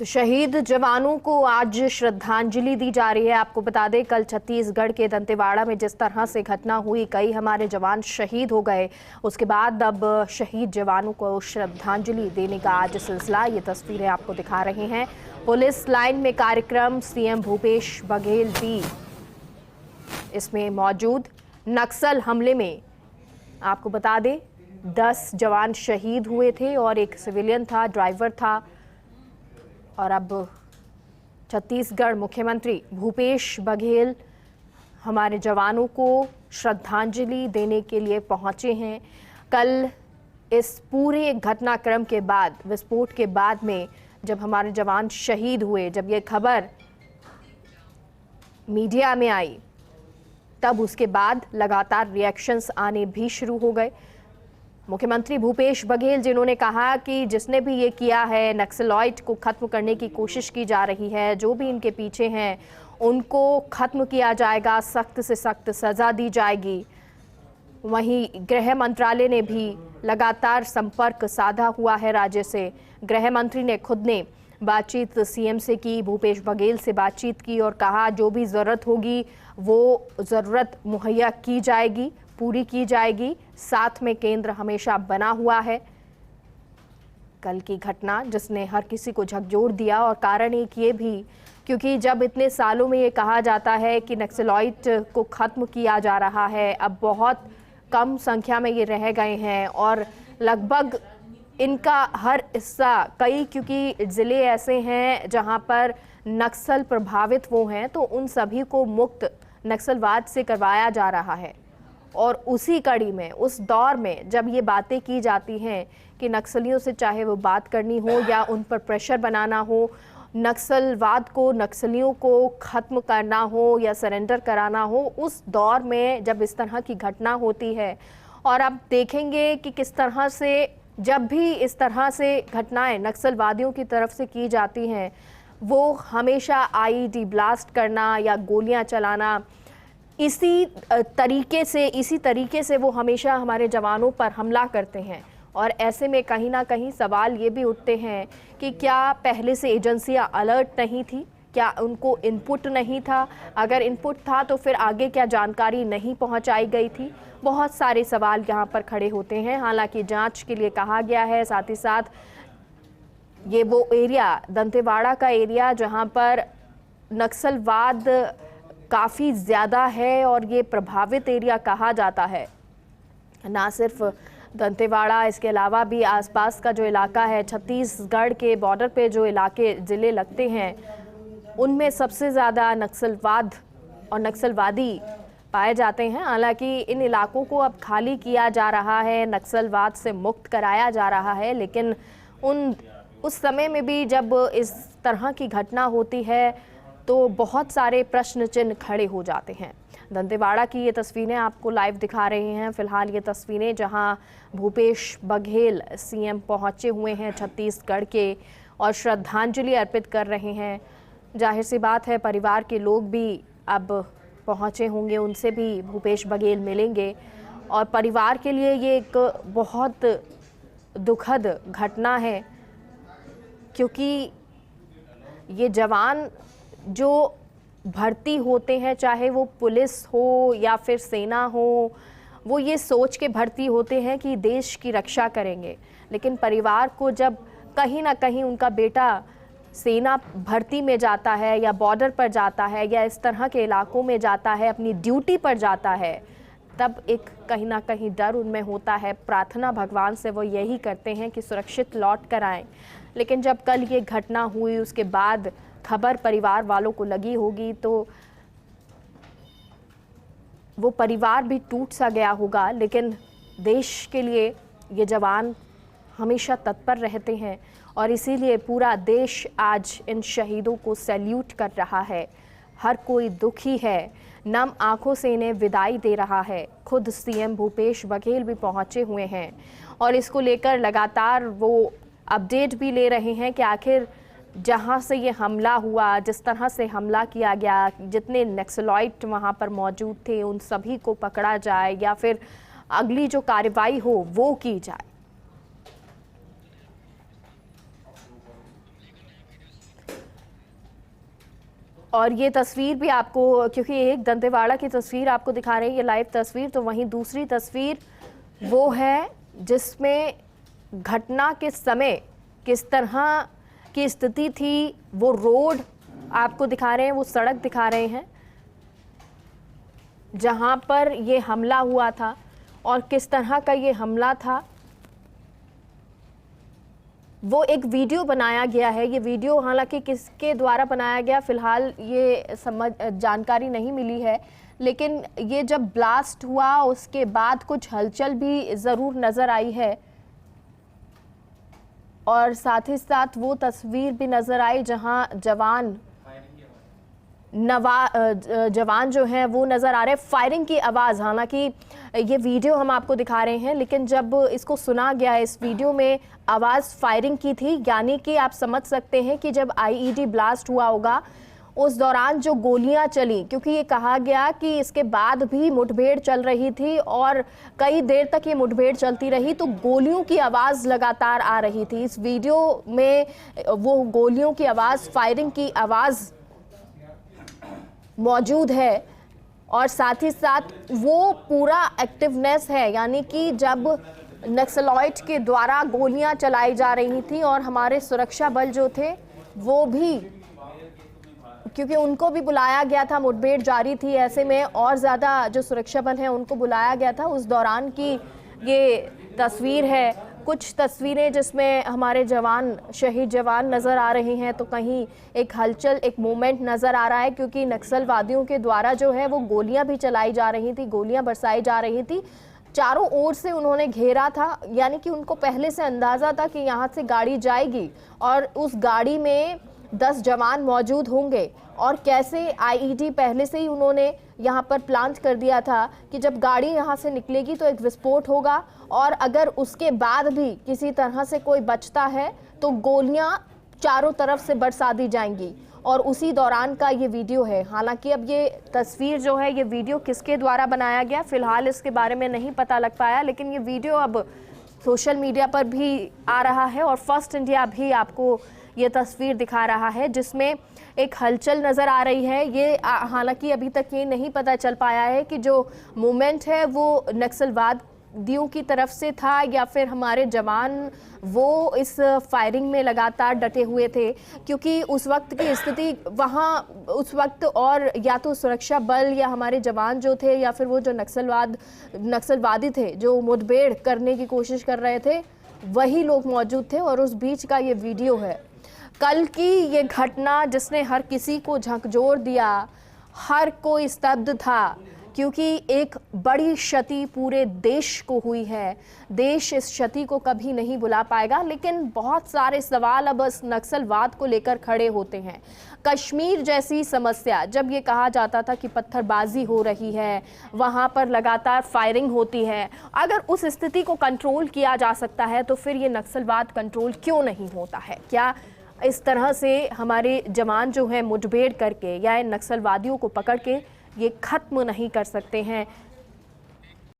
तो शहीद जवानों को आज श्रद्धांजलि दी जा रही है। आपको बता दें, कल छत्तीसगढ़ के दंतेवाड़ा में जिस तरह से घटना हुई, कई हमारे जवान शहीद हो गए। उसके बाद अब शहीद जवानों को श्रद्धांजलि देने का आज सिलसिला, ये तस्वीरें आपको दिखा रहे हैं। पुलिस लाइन में कार्यक्रम, सीएम भूपेश बघेल भी इसमें मौजूद। नक्सल हमले में आपको बता दें 10 जवान शहीद हुए थे और एक सिविलियन था, ड्राइवर था। और अब छत्तीसगढ़ मुख्यमंत्री भूपेश बघेल हमारे जवानों को श्रद्धांजलि देने के लिए पहुंचे हैं। कल इस पूरे घटनाक्रम के बाद, विस्फोट के बाद में जब हमारे जवान शहीद हुए, जब ये खबर मीडिया में आई, तब उसके बाद लगातार रिएक्शंस आने भी शुरू हो गए। मुख्यमंत्री भूपेश बघेल जिन्होंने कहा कि जिसने भी ये किया है, नक्सलॉइड को खत्म करने की कोशिश की जा रही है, जो भी इनके पीछे हैं उनको खत्म किया जाएगा, सख्त से सख्त सजा दी जाएगी। वहीं गृह मंत्रालय ने भी लगातार संपर्क साधा हुआ है राज्य से। गृह मंत्री ने खुद ने बातचीत सीएम से की, भूपेश बघेल से बातचीत की और कहा जो भी ज़रूरत होगी वो ज़रूरत मुहैया की जाएगी, पूरी की जाएगी। साथ में केंद्र हमेशा बना हुआ है। कल की घटना जिसने हर किसी को झकझोर दिया, और कारण एक ये भी क्योंकि जब इतने सालों में ये कहा जाता है कि नक्सलॉइड को ख़त्म किया जा रहा है, अब बहुत कम संख्या में ये रह गए हैं और लगभग इनका हर हिस्सा, कई क्योंकि ज़िले ऐसे हैं जहां पर नक्सल प्रभावित वो हैं, तो उन सभी को मुक्त नक्सलवाद से करवाया जा रहा है। और उसी कड़ी में, उस दौर में जब ये बातें की जाती हैं कि नक्सलियों से चाहे वो बात करनी हो या उन पर प्रेशर बनाना हो, नक्सलवाद को, नक्सलियों को ख़त्म करना हो या सरेंडर कराना हो, उस दौर में जब इस तरह की घटना होती है, और आप देखेंगे कि किस तरह से जब भी इस तरह से घटनाएं नक्सलवादियों की तरफ से की जाती हैं, वो हमेशा आईईडी ब्लास्ट करना या गोलियां चलाना, इसी तरीके से वो हमेशा हमारे जवानों पर हमला करते हैं। और ऐसे में कहीं ना कहीं सवाल ये भी उठते हैं कि क्या पहले से एजेंसियां अलर्ट नहीं थी, क्या उनको इनपुट नहीं था? अगर इनपुट था तो फिर आगे क्या जानकारी नहीं पहुंचाई गई थी? बहुत सारे सवाल यहाँ पर खड़े होते हैं। हालांकि जांच के लिए कहा गया है, साथ ही साथ ये वो एरिया, दंतेवाड़ा का एरिया जहाँ पर नक्सलवाद काफ़ी ज़्यादा है और ये प्रभावित एरिया कहा जाता है। ना सिर्फ दंतेवाड़ा, इसके अलावा भी आसपास का जो इलाका है, छत्तीसगढ़ के बॉर्डर पे जो इलाके, ज़िले लगते हैं, उनमें सबसे ज़्यादा नक्सलवाद और नक्सलवादी पाए जाते हैं। हालांकि इन इलाकों को अब खाली किया जा रहा है, नक्सलवाद से मुक्त कराया जा रहा है, लेकिन उस समय में भी जब इस तरह की घटना होती है तो बहुत सारे प्रश्न चिन्ह खड़े हो जाते हैं। दंतेवाड़ा की ये तस्वीरें आपको लाइव दिखा रहे हैं। फिलहाल ये तस्वीरें जहां भूपेश बघेल सीएम पहुंचे हुए हैं छत्तीसगढ़ के और श्रद्धांजलि अर्पित कर रहे हैं। जाहिर सी बात है परिवार के लोग भी अब पहुंचे होंगे, उनसे भी भूपेश बघेल मिलेंगे। और परिवार के लिए ये एक बहुत दुखद घटना है, क्योंकि ये जवान जो भर्ती होते हैं, चाहे वो पुलिस हो या फिर सेना हो, वो ये सोच के भर्ती होते हैं कि देश की रक्षा करेंगे। लेकिन परिवार को जब कहीं ना कहीं उनका बेटा सेना भर्ती में जाता है या बॉर्डर पर जाता है या इस तरह के इलाकों में जाता है, अपनी ड्यूटी पर जाता है, तब एक कहीं ना कहीं डर उनमें होता है। प्रार्थना भगवान से वो यही करते हैं कि सुरक्षित लौट कर आएँ। लेकिन जब कल ये घटना हुई, उसके बाद खबर परिवार वालों को लगी होगी, तो वो परिवार भी टूट सा गया होगा। लेकिन देश के लिए ये जवान हमेशा तत्पर रहते हैं और इसीलिए पूरा देश आज इन शहीदों को सैल्यूट कर रहा है। हर कोई दुखी है, नम आंखों से इन्हें विदाई दे रहा है। खुद सीएम भूपेश बघेल भी पहुंचे हुए हैं और इसको लेकर लगातार वो अपडेट भी ले रहे हैं कि आखिर जहां से ये हमला हुआ, जिस तरह से हमला किया गया, जितने नक्सलॉइड वहां पर मौजूद थे, उन सभी को पकड़ा जाए या फिर अगली जो कार्रवाई हो वो की जाए। और ये तस्वीर भी आपको, क्योंकि एक दंतेवाड़ा की तस्वीर आपको दिखा रहे हैं, ये लाइव तस्वीर, तो वहीं दूसरी तस्वीर वो है जिसमें घटना के समय किस तरह की स्थिति थी। वो रोड आपको दिखा रहे हैं, वो सड़क दिखा रहे हैं जहां पर ये हमला हुआ था और किस तरह का ये हमला था। वो एक वीडियो बनाया गया है। ये वीडियो हालांकि किसके द्वारा बनाया गया फिलहाल ये जानकारी नहीं मिली है, लेकिन ये जब ब्लास्ट हुआ उसके बाद कुछ हलचल भी ज़रूर नज़र आई है और साथ ही साथ वो तस्वीर भी नज़र आई जहां जवान जो हैं वो नज़र आ रहे हैं, फायरिंग की आवाज़। हालांकि ये वीडियो हम आपको दिखा रहे हैं, लेकिन जब इसको सुना गया, इस वीडियो में आवाज़ फायरिंग की थी, यानी कि आप समझ सकते हैं कि जब आईईडी ब्लास्ट हुआ होगा उस दौरान जो गोलियां चली, क्योंकि ये कहा गया कि इसके बाद भी मुठभेड़ चल रही थी और कई देर तक ये मुठभेड़ चलती रही, तो गोलियों की आवाज़ लगातार आ रही थी। इस वीडियो में वो गोलियों की आवाज़, फायरिंग की आवाज़ मौजूद है और साथ ही साथ वो पूरा एक्टिवनेस है, यानी कि जब नक्सलॉइड के द्वारा गोलियां चलाई जा रही थी और हमारे सुरक्षा बल जो थे वो भी, क्योंकि उनको भी बुलाया गया था, मुठभेड़ जारी थी, ऐसे में और ज़्यादा जो सुरक्षा बल हैं उनको बुलाया गया था। उस दौरान की ये तस्वीर है, कुछ तस्वीरें जिसमें हमारे जवान, शहीद जवान नज़र आ रहे हैं, तो कहीं एक हलचल, एक मूवमेंट नज़र आ रहा है, क्योंकि नक्सलवादियों के द्वारा जो है वो गोलियां भी चलाई जा रही थी, गोलियां बरसाई जा रही थी, चारों ओर से उन्होंने घेरा था, यानी कि उनको पहले से अंदाज़ा था कि यहाँ से गाड़ी जाएगी और उस गाड़ी में 10 जवान मौजूद होंगे और कैसे आईईडी पहले से ही उन्होंने यहाँ पर प्लांट कर दिया था कि जब गाड़ी यहाँ से निकलेगी तो एक विस्फोट होगा और अगर उसके बाद भी किसी तरह से कोई बचता है तो गोलियाँ चारों तरफ से बरसा दी जाएंगी। और उसी दौरान का ये वीडियो है। हालांकि अब ये तस्वीर जो है, ये वीडियो किसके द्वारा बनाया गया फिलहाल इसके बारे में नहीं पता लग पाया, लेकिन ये वीडियो अब सोशल मीडिया पर भी आ रहा है और फर्स्ट इंडिया भी आपको ये तस्वीर दिखा रहा है जिसमें एक हलचल नज़र आ रही है। ये हालांकि अभी तक ये नहीं पता चल पाया है कि जो मूवमेंट है वो नक्सलवादियों की तरफ से था या फिर हमारे जवान वो इस फायरिंग में लगातार डटे हुए थे, क्योंकि उस वक्त की स्थिति वहाँ उस वक्त और या तो सुरक्षा बल या हमारे जवान जो थे या फिर वो जो नक्सलवादी थे जो मुठभेड़ करने की कोशिश कर रहे थे, वही लोग मौजूद थे और उस बीच का ये वीडियो है। कल की ये घटना जिसने हर किसी को झकझोर दिया, हर कोई स्तब्ध था, क्योंकि एक बड़ी क्षति पूरे देश को हुई है। देश इस क्षति को कभी नहीं भुला पाएगा, लेकिन बहुत सारे सवाल अब इस नक्सलवाद को लेकर खड़े होते हैं। कश्मीर जैसी समस्या, जब ये कहा जाता था कि पत्थरबाजी हो रही है, वहाँ पर लगातार फायरिंग होती है, अगर उस स्थिति को कंट्रोल किया जा सकता है तो फिर ये नक्सलवाद कंट्रोल क्यों नहीं होता है? क्या इस तरह से हमारे जवान जो हैं मुठभेड़ करके या इन नक्सलवादियों को पकड़ के ये ख़त्म नहीं कर सकते हैं?